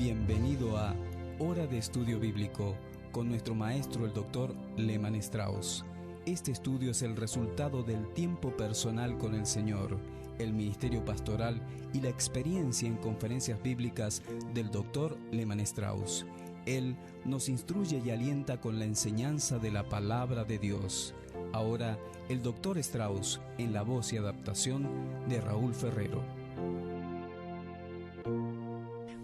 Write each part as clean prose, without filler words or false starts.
Bienvenido a Hora de Estudio Bíblico con nuestro maestro el Dr. Lehmann Strauss. Este estudio es el resultado del tiempo personal con el Señor, el ministerio pastoral y la experiencia en conferencias bíblicas del Dr. Lehmann Strauss. Él nos instruye y alienta con la enseñanza de la palabra de Dios. Ahora, el Dr. Strauss en la voz y adaptación de Raúl Ferrero.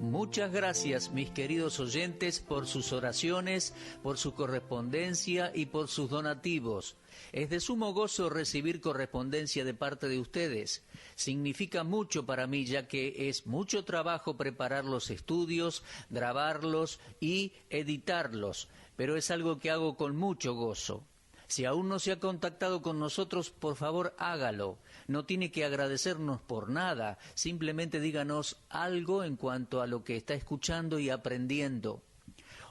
Muchas gracias, mis queridos oyentes, por sus oraciones, por su correspondencia y por sus donativos. Es de sumo gozo recibir correspondencia de parte de ustedes. Significa mucho para mí, ya que es mucho trabajo preparar los estudios, grabarlos y editarlos, pero es algo que hago con mucho gozo. Si aún no se ha contactado con nosotros, por favor hágalo. No tiene que agradecernos por nada, simplemente díganos algo en cuanto a lo que está escuchando y aprendiendo.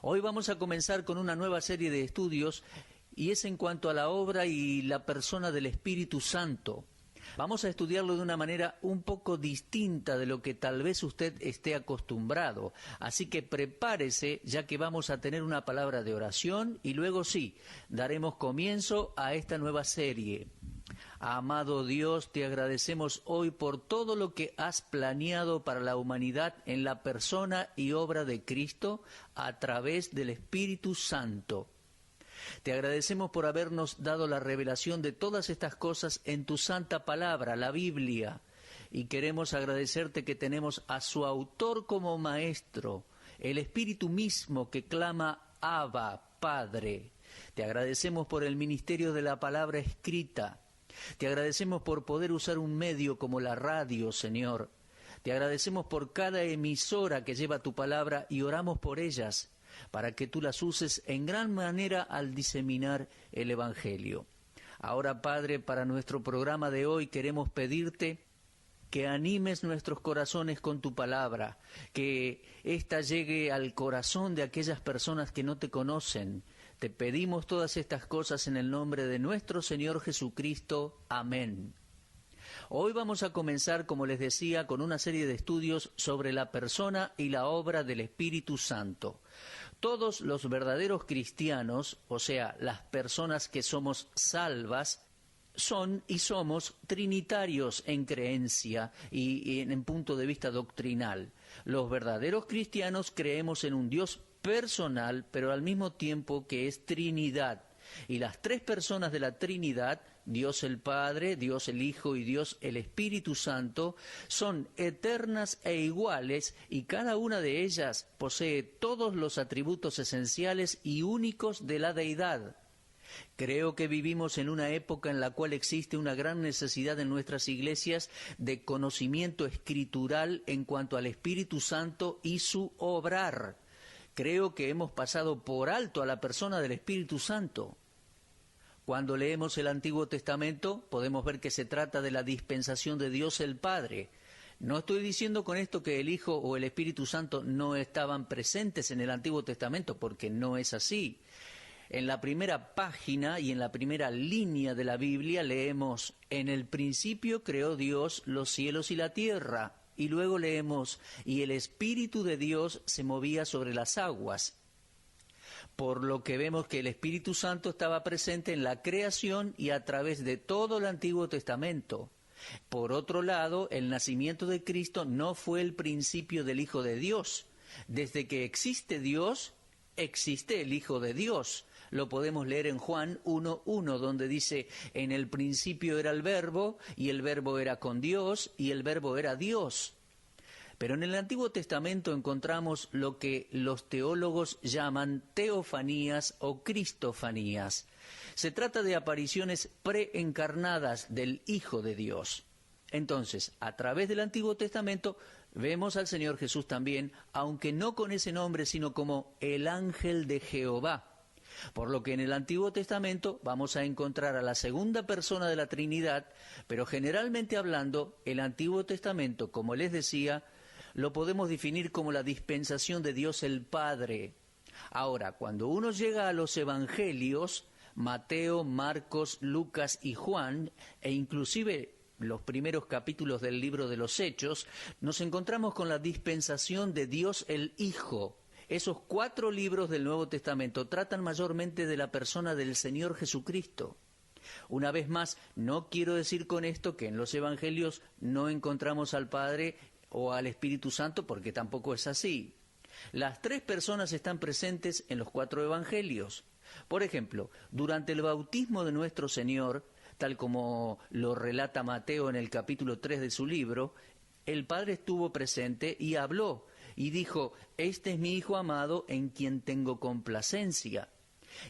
Hoy vamos a comenzar con una nueva serie de estudios y es en cuanto a la obra y la persona del Espíritu Santo. Vamos a estudiarlo de una manera un poco distinta de lo que tal vez usted esté acostumbrado. Así que prepárese, ya que vamos a tener una palabra de oración y luego sí, daremos comienzo a esta nueva serie. Amado Dios, te agradecemos hoy por todo lo que has planeado para la humanidad en la persona y obra de Cristo a través del Espíritu Santo. Te agradecemos por habernos dado la revelación de todas estas cosas en tu santa palabra, la Biblia, y queremos agradecerte que tenemos a su autor como maestro, el Espíritu mismo que clama Abba, Padre. Te agradecemos por el ministerio de la palabra escrita. Te agradecemos por poder usar un medio como la radio, Señor. Te agradecemos por cada emisora que lleva tu palabra y oramos por ellas, para que tú las uses en gran manera al diseminar el Evangelio. Ahora, Padre, para nuestro programa de hoy queremos pedirte que animes nuestros corazones con tu palabra, que ésta llegue al corazón de aquellas personas que no te conocen. Te pedimos todas estas cosas en el nombre de nuestro Señor Jesucristo. Amén. Hoy vamos a comenzar, como les decía, con una serie de estudios sobre la persona y la obra del Espíritu Santo. Todos los verdaderos cristianos, o sea, las personas que somos salvas, son y somos trinitarios en creencia y en punto de vista doctrinal. Los verdaderos cristianos creemos en un Dios personal, pero al mismo tiempo que es Trinidad. Y las tres personas de la Trinidad, Dios el Padre, Dios el Hijo y Dios el Espíritu Santo, son eternas e iguales y cada una de ellas posee todos los atributos esenciales y únicos de la deidad. Creo que vivimos en una época en la cual existe una gran necesidad en nuestras iglesias de conocimiento escritural en cuanto al Espíritu Santo y su obrar. Creo que hemos pasado por alto a la persona del Espíritu Santo. Cuando leemos el Antiguo Testamento, podemos ver que se trata de la dispensación de Dios el Padre. No estoy diciendo con esto que el Hijo o el Espíritu Santo no estaban presentes en el Antiguo Testamento, porque no es así. En la primera página y en la primera línea de la Biblia leemos: en el principio creó Dios los cielos y la tierra. Y luego leemos: y el Espíritu de Dios se movía sobre las aguas. Por lo que vemos que el Espíritu Santo estaba presente en la creación y a través de todo el Antiguo Testamento. Por otro lado, el nacimiento de Cristo no fue el principio del Hijo de Dios. Desde que existe Dios, existe el Hijo de Dios. Lo podemos leer en Juan 1:1, donde dice: en el principio era el Verbo, y el Verbo era con Dios, y el Verbo era Dios. Pero en el Antiguo Testamento encontramos lo que los teólogos llaman teofanías o cristofanías. Se trata de apariciones preencarnadas del Hijo de Dios. Entonces, a través del Antiguo Testamento vemos al Señor Jesús también, aunque no con ese nombre, sino como el ángel de Jehová. Por lo que en el Antiguo Testamento vamos a encontrar a la segunda persona de la Trinidad, pero generalmente hablando, el Antiguo Testamento, como les decía, lo podemos definir como la dispensación de Dios el Padre. Ahora, cuando uno llega a los Evangelios, Mateo, Marcos, Lucas y Juan, e inclusive los primeros capítulos del libro de los Hechos, nos encontramos con la dispensación de Dios el Hijo. Esos 4 libros del Nuevo Testamento tratan mayormente de la persona del Señor Jesucristo. Una vez más, no quiero decir con esto que en los Evangelios no encontramos al Padre o al Espíritu Santo, porque tampoco es así. Las 3 personas están presentes en los 4 Evangelios. Por ejemplo, durante el bautismo de nuestro Señor, tal como lo relata Mateo en el capítulo 3 de su libro, el Padre estuvo presente y habló, y dijo: «Este es mi Hijo amado, en quien tengo complacencia».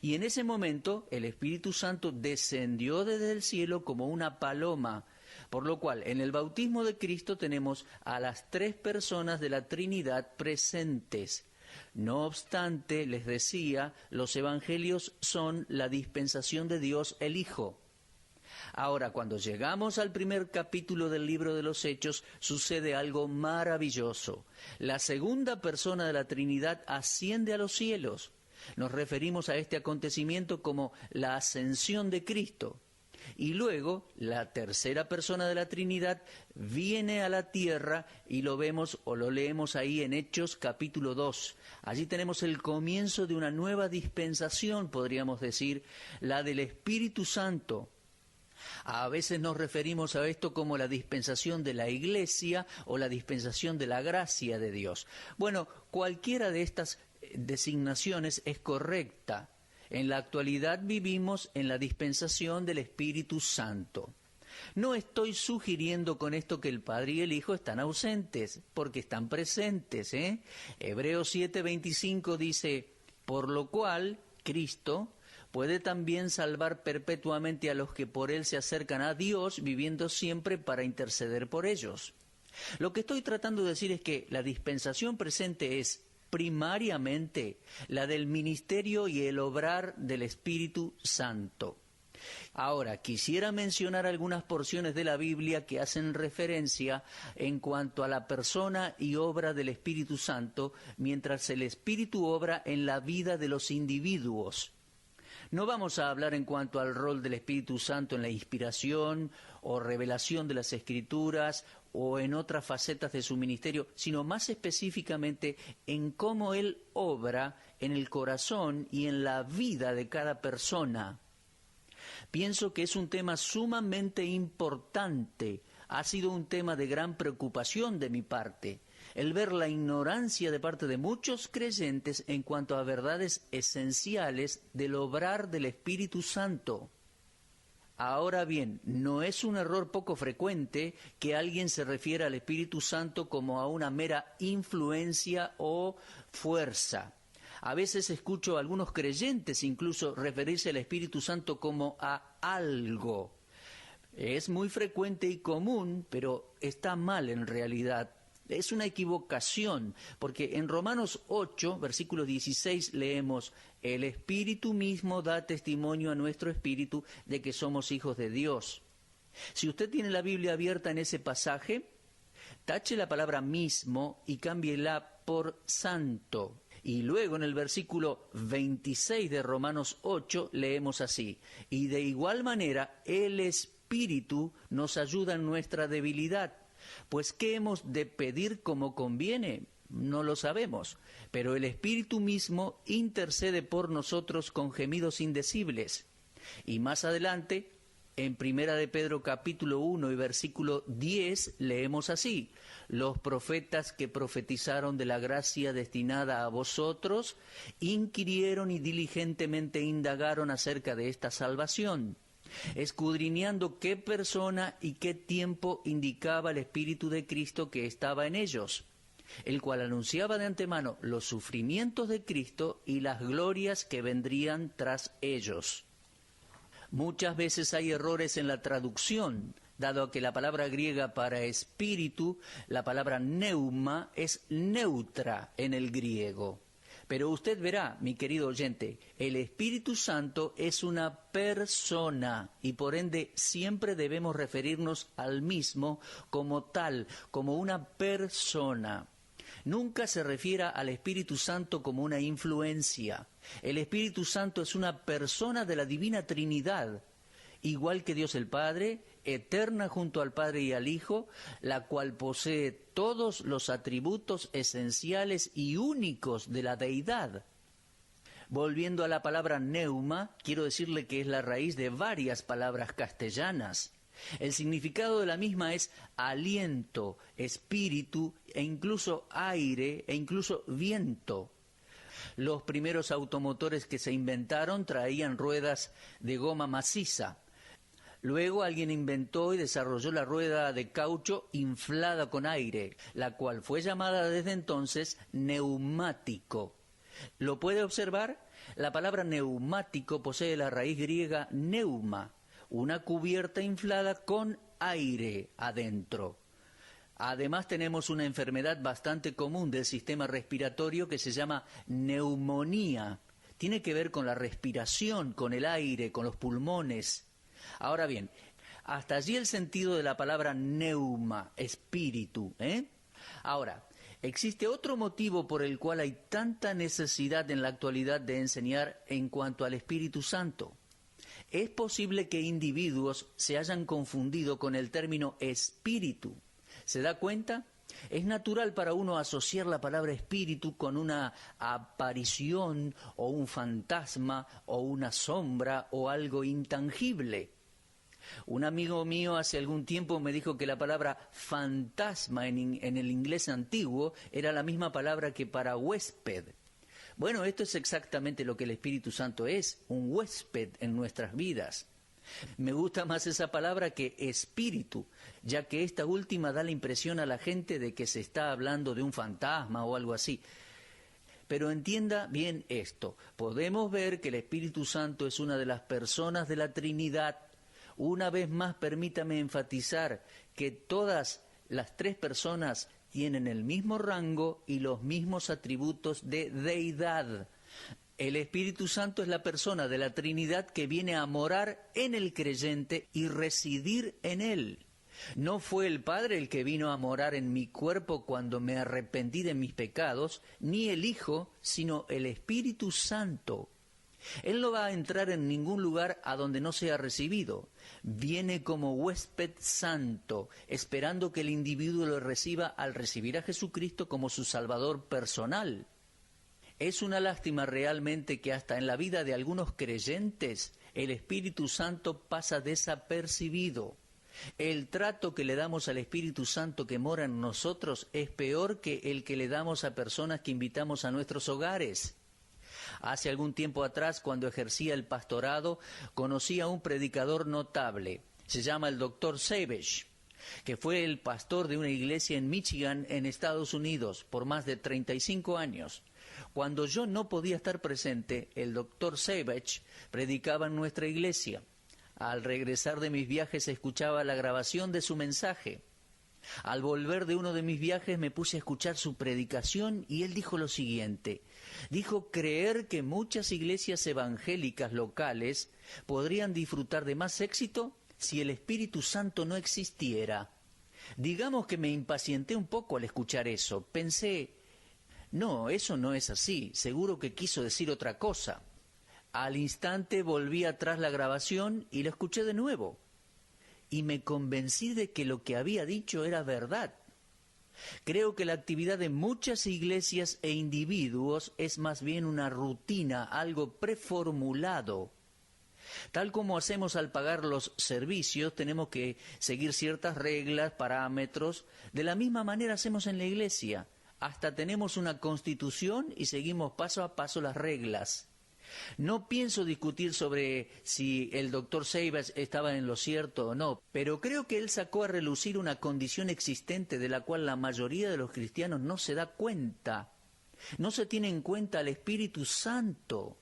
Y en ese momento el Espíritu Santo descendió desde el cielo como una paloma, por lo cual en el bautismo de Cristo tenemos a las 3 personas de la Trinidad presentes. No obstante, les decía, los Evangelios son la dispensación de Dios el Hijo. Ahora, cuando llegamos al primer capítulo del libro de los Hechos, sucede algo maravilloso. La segunda persona de la Trinidad asciende a los cielos. Nos referimos a este acontecimiento como la ascensión de Cristo. Y luego, la tercera persona de la Trinidad viene a la tierra y lo vemos o lo leemos ahí en Hechos capítulo 2. Allí tenemos el comienzo de una nueva dispensación, podríamos decir, la del Espíritu Santo. A veces nos referimos a esto como la dispensación de la Iglesia o la dispensación de la gracia de Dios. Bueno, cualquiera de estas designaciones es correcta. En la actualidad vivimos en la dispensación del Espíritu Santo. No estoy sugiriendo con esto que el Padre y el Hijo están ausentes, porque están presentes, Hebreos 7:25 dice: «Por lo cual Cristo puede también salvar perpetuamente a los que por Él se acercan a Dios, viviendo siempre para interceder por ellos». Lo que estoy tratando de decir es que la dispensación presente es primariamente la del ministerio y el obrar del Espíritu Santo. Ahora, quisiera mencionar algunas porciones de la Biblia que hacen referencia en cuanto a la persona y obra del Espíritu Santo, mientras el Espíritu obra en la vida de los individuos. No vamos a hablar en cuanto al rol del Espíritu Santo en la inspiración o revelación de las Escrituras o en otras facetas de su ministerio, sino más específicamente en cómo Él obra en el corazón y en la vida de cada persona. Pienso que es un tema sumamente importante. Ha sido un tema de gran preocupación de mi parte, el ver la ignorancia de parte de muchos creyentes en cuanto a verdades esenciales del obrar del Espíritu Santo. Ahora bien, no es un error poco frecuente que alguien se refiera al Espíritu Santo como a una mera influencia o fuerza. A veces escucho a algunos creyentes incluso referirse al Espíritu Santo como a algo. Es muy frecuente y común, pero está mal en realidad. Es una equivocación, porque en Romanos 8, versículo 16, leemos: «El Espíritu mismo da testimonio a nuestro espíritu de que somos hijos de Dios». Si usted tiene la Biblia abierta en ese pasaje, tache la palabra mismo y cámbiela por santo. Y luego en el versículo 26 de Romanos 8 leemos así: «Y de igual manera el Espíritu nos ayuda en nuestra debilidad. Pues ¿qué hemos de pedir como conviene? No lo sabemos, pero el Espíritu mismo intercede por nosotros con gemidos indecibles». Y más adelante, en Primera de Pedro capítulo 1 y versículo 10, leemos así: «Los profetas que profetizaron de la gracia destinada a vosotros, inquirieron y diligentemente indagaron acerca de esta salvación, escudriñando qué persona y qué tiempo indicaba el Espíritu de Cristo que estaba en ellos, el cual anunciaba de antemano los sufrimientos de Cristo y las glorias que vendrían tras ellos». Muchas veces hay errores en la traducción, dado que la palabra griega para espíritu, la palabra neuma, es neutra en el griego. Pero usted verá, mi querido oyente, el Espíritu Santo es una persona y por ende siempre debemos referirnos al mismo como tal, como una persona. Nunca se refiera al Espíritu Santo como una influencia. El Espíritu Santo es una persona de la Divina Trinidad, igual que Dios el Padre, eterna junto al Padre y al Hijo, la cual posee todos los atributos esenciales y únicos de la deidad. Volviendo a la palabra neuma, quiero decirle que es la raíz de varias palabras castellanas. El significado de la misma es aliento, espíritu e incluso aire e incluso viento. Los primeros automotores que se inventaron traían ruedas de goma maciza. Luego alguien inventó y desarrolló la rueda de caucho inflada con aire, la cual fue llamada desde entonces neumático. ¿Lo puede observar? La palabra neumático posee la raíz griega neuma, una cubierta inflada con aire adentro. Además tenemos una enfermedad bastante común del sistema respiratorio que se llama neumonía. Tiene que ver con la respiración, con el aire, con los pulmones. Ahora bien, hasta allí el sentido de la palabra neuma, espíritu, Ahora, existe otro motivo por el cual hay tanta necesidad en la actualidad de enseñar en cuanto al Espíritu Santo. Es posible que individuos se hayan confundido con el término espíritu. ¿Se da cuenta? Es natural para uno asociar la palabra espíritu con una aparición o un fantasma o una sombra o algo intangible. Un amigo mío hace algún tiempo me dijo que la palabra fantasma en el inglés antiguo era la misma palabra que para huésped. Bueno, esto es exactamente lo que el Espíritu Santo es, un huésped en nuestras vidas. Me gusta más esa palabra que espíritu, ya que esta última da la impresión a la gente de que se está hablando de un fantasma o algo así. Pero entienda bien esto, podemos ver que el Espíritu Santo es una de las personas de la Trinidad. Una vez más, permítame enfatizar que todas las tres personas tienen el mismo rango y los mismos atributos de deidad. El Espíritu Santo es la persona de la Trinidad que viene a morar en el creyente y residir en él. No fue el Padre el que vino a morar en mi cuerpo cuando me arrepentí de mis pecados, ni el Hijo, sino el Espíritu Santo. Él no va a entrar en ningún lugar a donde no sea recibido. Viene como huésped santo, esperando que el individuo lo reciba al recibir a Jesucristo como su Salvador personal. Es una lástima realmente que hasta en la vida de algunos creyentes el Espíritu Santo pasa desapercibido. El trato que le damos al Espíritu Santo que mora en nosotros es peor que el que le damos a personas que invitamos a nuestros hogares. Hace algún tiempo atrás, cuando ejercía el pastorado, conocí a un predicador notable. Se llama el Dr. Savage, que fue el pastor de una iglesia en Michigan, en Estados Unidos, por más de 35 años. Cuando yo no podía estar presente, el Dr. Savage predicaba en nuestra iglesia. Al regresar de mis viajes escuchaba la grabación de su mensaje. Al volver de uno de mis viajes me puse a escuchar su predicación y él dijo lo siguiente. Dijo creer que muchas iglesias evangélicas locales podrían disfrutar de más éxito si el Espíritu Santo no existiera. Digamos que me impacienté un poco al escuchar eso. Pensé, no, eso no es así, seguro que quiso decir otra cosa. Al instante volví atrás la grabación y la escuché de nuevo. Y me convencí de que lo que había dicho era verdad. Creo que la actividad de muchas iglesias e individuos es más bien una rutina, algo preformulado. Tal como hacemos al pagar los servicios, tenemos que seguir ciertas reglas, parámetros. De la misma manera hacemos en la iglesia. Hasta tenemos una constitución y seguimos paso a paso las reglas. No pienso discutir sobre si el Dr. Savage estaba en lo cierto o no, pero creo que él sacó a relucir una condición existente de la cual la mayoría de los cristianos no se da cuenta. No se tiene en cuenta al Espíritu Santo.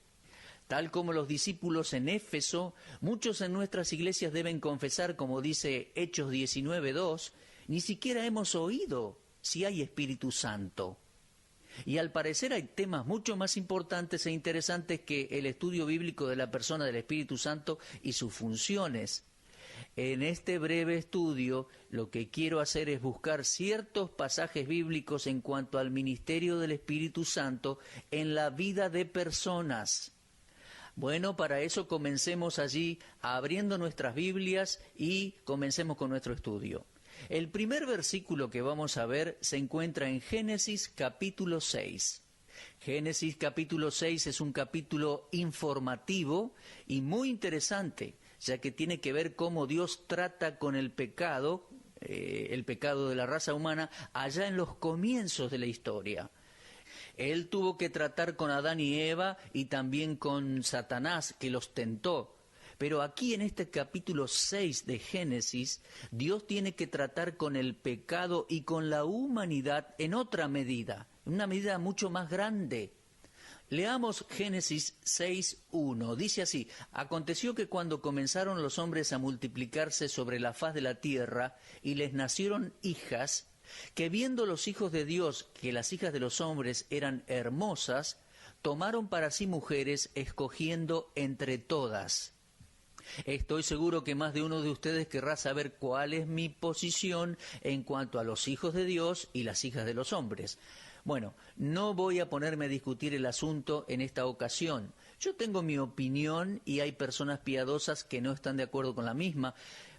Tal como los discípulos en Éfeso, muchos en nuestras iglesias deben confesar, como dice Hechos 19:2, ni siquiera hemos oído si hay Espíritu Santo. Y al parecer hay temas mucho más importantes e interesantes que el estudio bíblico de la persona del Espíritu Santo y sus funciones. En este breve estudio lo que quiero hacer es buscar ciertos pasajes bíblicos en cuanto al ministerio del Espíritu Santo en la vida de personas. Bueno, para eso comencemos allí abriendo nuestras Biblias y comencemos con nuestro estudio. El primer versículo que vamos a ver se encuentra en Génesis capítulo 6. Génesis capítulo 6 es un capítulo informativo y muy interesante, ya que tiene que ver cómo Dios trata con el pecado de la raza humana allá en los comienzos de la historia. Él tuvo que tratar con Adán y Eva y también con Satanás, que los tentó. Pero aquí en este capítulo 6 de Génesis, Dios tiene que tratar con el pecado y con la humanidad en otra medida, una medida mucho más grande. Leamos Génesis 6:1. Dice así: Aconteció que cuando comenzaron los hombres a multiplicarse sobre la faz de la tierra y les nacieron hijas, que viendo los hijos de Dios que las hijas de los hombres eran hermosas, tomaron para sí mujeres, escogiendo entre todas. Estoy seguro que más de uno de ustedes querrá saber cuál es mi posición en cuanto a los hijos de Dios y las hijas de los hombres. Bueno, no voy a ponerme a discutir el asunto en esta ocasión. Yo tengo mi opinión y hay personas piadosas que no están de acuerdo con la misma,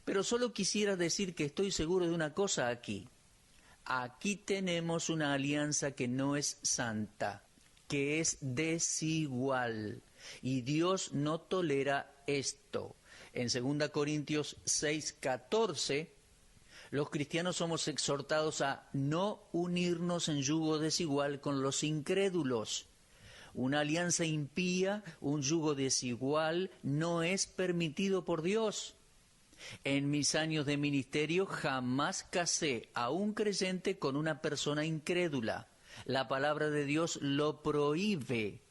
pero solo quisiera decir que estoy seguro de una cosa aquí. Aquí tenemos una alianza que no es santa, que es desigual, y Dios no tolera esto. En 2 Corintios 6:14, los cristianos somos exhortados a no unirnos en yugo desigual con los incrédulos. Una alianza impía, un yugo desigual, no es permitido por Dios. En mis años de ministerio jamás casé a un creyente con una persona incrédula. La palabra de Dios lo prohíbe.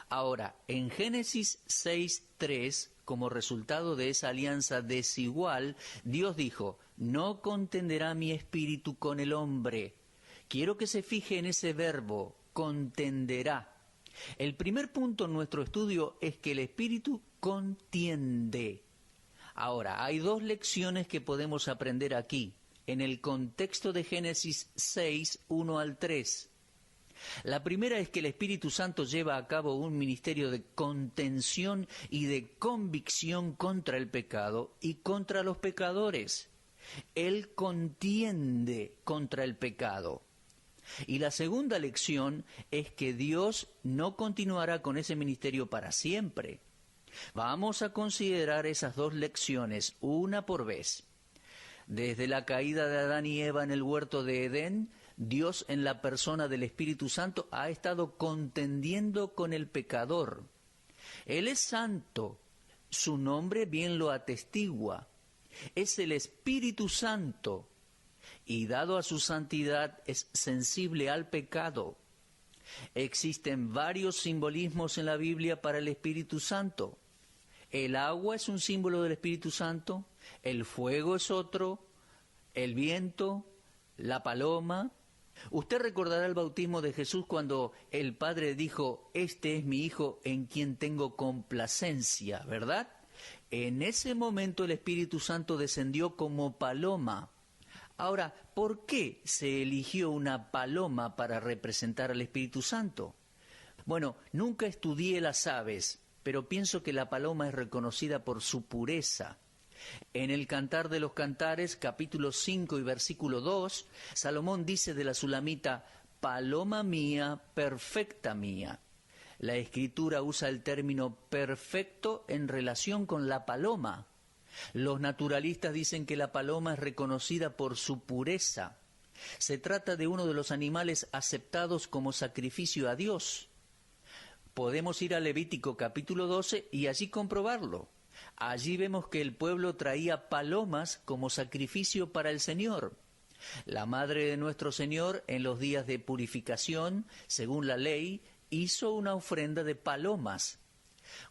Ahora, en Génesis 6:3, como resultado de esa alianza desigual, Dios dijo: no contenderá mi espíritu con el hombre. Quiero que se fije en ese verbo, contenderá. El primer punto en nuestro estudio es que el espíritu contiende. Ahora, hay dos lecciones que podemos aprender aquí, en el contexto de Génesis 6:1-3. La primera es que el Espíritu Santo lleva a cabo un ministerio de contención y de convicción contra el pecado y contra los pecadores. Él contiende contra el pecado. Y la segunda lección es que Dios no continuará con ese ministerio para siempre. Vamos a considerar esas dos lecciones una por vez. Desde la caída de Adán y Eva en el huerto de Edén, Dios en la persona del Espíritu Santo ha estado contendiendo con el pecador. Él es santo, su nombre bien lo atestigua. Es el Espíritu Santo y dado a su santidad es sensible al pecado. Existen varios simbolismos en la Biblia para el Espíritu Santo. El agua es un símbolo del Espíritu Santo, el fuego es otro, el viento, la paloma. Usted recordará el bautismo de Jesús cuando el Padre dijo: este es mi Hijo en quien tengo complacencia, ¿verdad? En ese momento el Espíritu Santo descendió como paloma. Ahora, ¿por qué se eligió una paloma para representar al Espíritu Santo? Bueno, nunca estudié las aves, pero pienso que la paloma es reconocida por su pureza. En el Cantar de los Cantares, capítulo 5 y versículo 2, Salomón dice de la sulamita: paloma mía, perfecta mía. La Escritura usa el término perfecto en relación con la paloma. Los naturalistas dicen que la paloma es reconocida por su pureza. Se trata de uno de los animales aceptados como sacrificio a Dios. Podemos ir a Levítico capítulo 12 y allí comprobarlo. Allí vemos que el pueblo traía palomas como sacrificio para el Señor. La madre de nuestro Señor, en los días de purificación, según la ley, hizo una ofrenda de palomas.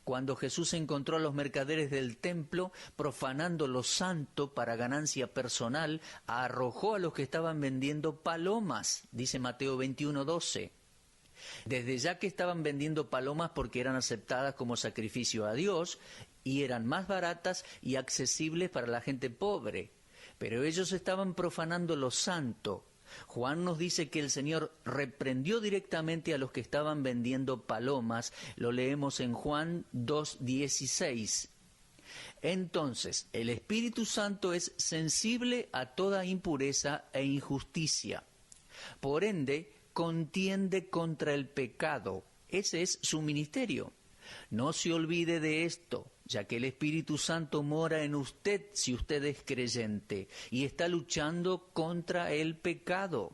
Cuando Jesús encontró a los mercaderes del templo profanando lo santo para ganancia personal, arrojó a los que estaban vendiendo palomas, dice Mateo 21:12. Desde ya que estaban vendiendo palomas porque eran aceptadas como sacrificio a Dios y eran más baratas y accesibles para la gente pobre. Pero ellos estaban profanando lo santo. Juan nos dice que el Señor reprendió directamente a los que estaban vendiendo palomas. Lo leemos en Juan 2:16. Entonces, el Espíritu Santo es sensible a toda impureza e injusticia. Por ende, contiende contra el pecado. Ese es su ministerio. No se olvide de esto, ya que el Espíritu Santo mora en usted si usted es creyente y está luchando contra el pecado.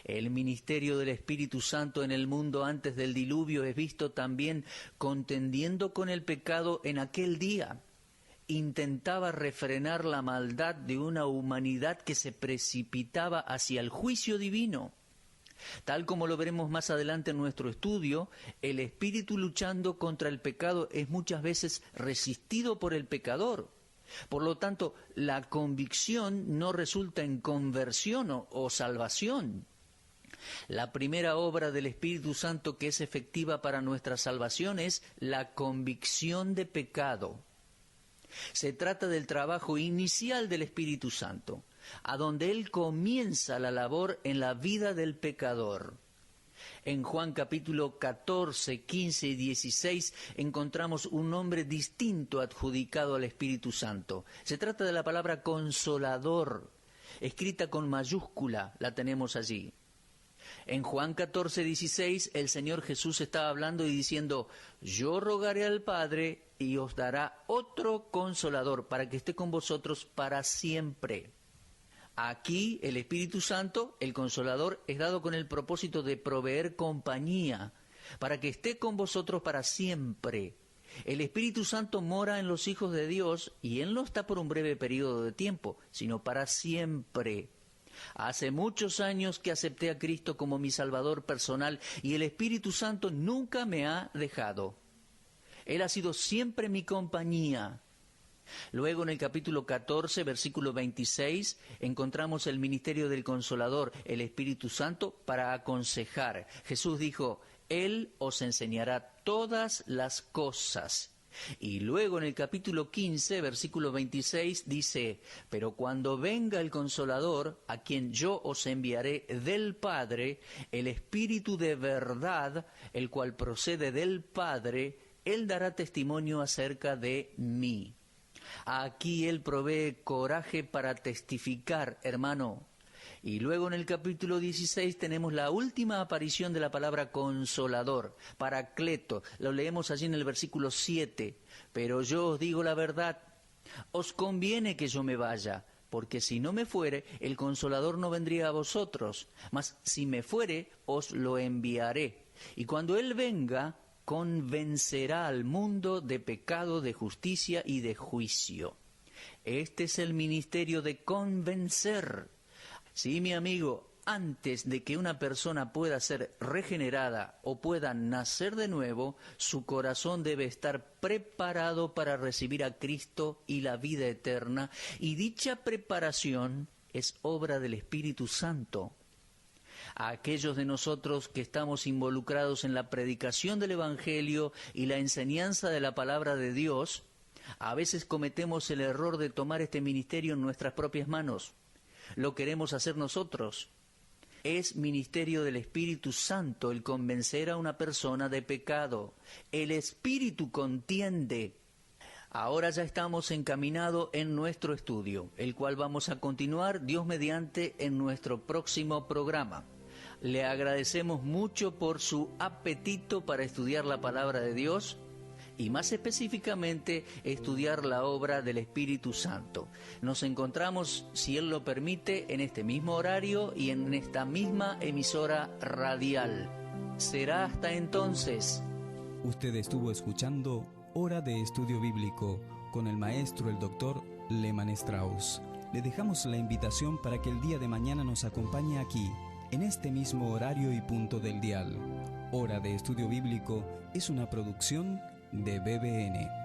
El ministerio del Espíritu Santo en el mundo antes del diluvio es visto también contendiendo con el pecado en aquel día. Intentaba refrenar la maldad de una humanidad que se precipitaba hacia el juicio divino. Tal como lo veremos más adelante en nuestro estudio, el espíritu luchando contra el pecado es muchas veces resistido por el pecador. Por lo tanto, la convicción no resulta en conversión o salvación. La primera obra del Espíritu Santo que es efectiva para nuestra salvación es la convicción de pecado. Se trata del trabajo inicial del Espíritu Santo, a donde Él comienza la labor en la vida del pecador. En Juan capítulo 14, 15 y 16 encontramos un nombre distinto adjudicado al Espíritu Santo. Se trata de la palabra consolador, escrita con mayúscula, la tenemos allí. En Juan 14, 16 el Señor Jesús estaba hablando y diciendo: yo rogaré al Padre y os dará otro consolador para que esté con vosotros para siempre. Aquí el Espíritu Santo, el Consolador, es dado con el propósito de proveer compañía, para que esté con vosotros para siempre. El Espíritu Santo mora en los hijos de Dios y Él no está por un breve periodo de tiempo, sino para siempre. Hace muchos años que acepté a Cristo como mi Salvador personal y el Espíritu Santo nunca me ha dejado. Él ha sido siempre mi compañía. Luego en el capítulo 14, versículo 26, encontramos el ministerio del Consolador, el Espíritu Santo, para aconsejar. Jesús dijo: Él os enseñará todas las cosas. Y luego en el capítulo 15, versículo 26, dice: pero cuando venga el Consolador, a quien yo os enviaré del Padre, el Espíritu de verdad, el cual procede del Padre, Él dará testimonio acerca de mí. Aquí Él provee coraje para testificar, hermano. Y luego en el capítulo 16 tenemos la última aparición de la palabra consolador, paracleto. Lo leemos allí en el versículo 7. Pero yo os digo la verdad, os conviene que yo me vaya, porque si no me fuere, el consolador no vendría a vosotros. Mas si me fuere, os lo enviaré. Y cuando Él venga, convencerá al mundo de pecado, de justicia y de juicio. Este es el ministerio de convencer. Sí, mi amigo, antes de que una persona pueda ser regenerada o pueda nacer de nuevo, su corazón debe estar preparado para recibir a Cristo y la vida eterna, y dicha preparación es obra del Espíritu Santo. A aquellos de nosotros que estamos involucrados en la predicación del Evangelio y la enseñanza de la palabra de Dios, a veces cometemos el error de tomar este ministerio en nuestras propias manos. Lo queremos hacer nosotros. Es ministerio del Espíritu Santo el convencer a una persona de pecado. El Espíritu contiende. Ahora ya estamos encaminados en nuestro estudio, el cual vamos a continuar, Dios mediante, en nuestro próximo programa. Le agradecemos mucho por su apetito para estudiar la palabra de Dios y más específicamente estudiar la obra del Espíritu Santo. Nos encontramos, si Él lo permite, en este mismo horario y en esta misma emisora radial. Será hasta entonces. Usted estuvo escuchando Hora de Estudio Bíblico con el maestro, el doctor Lehmann Strauss. Le dejamos la invitación para que el día de mañana nos acompañe aquí, en este mismo horario y punto del dial. Hora de Estudio Bíblico es una producción de BBN.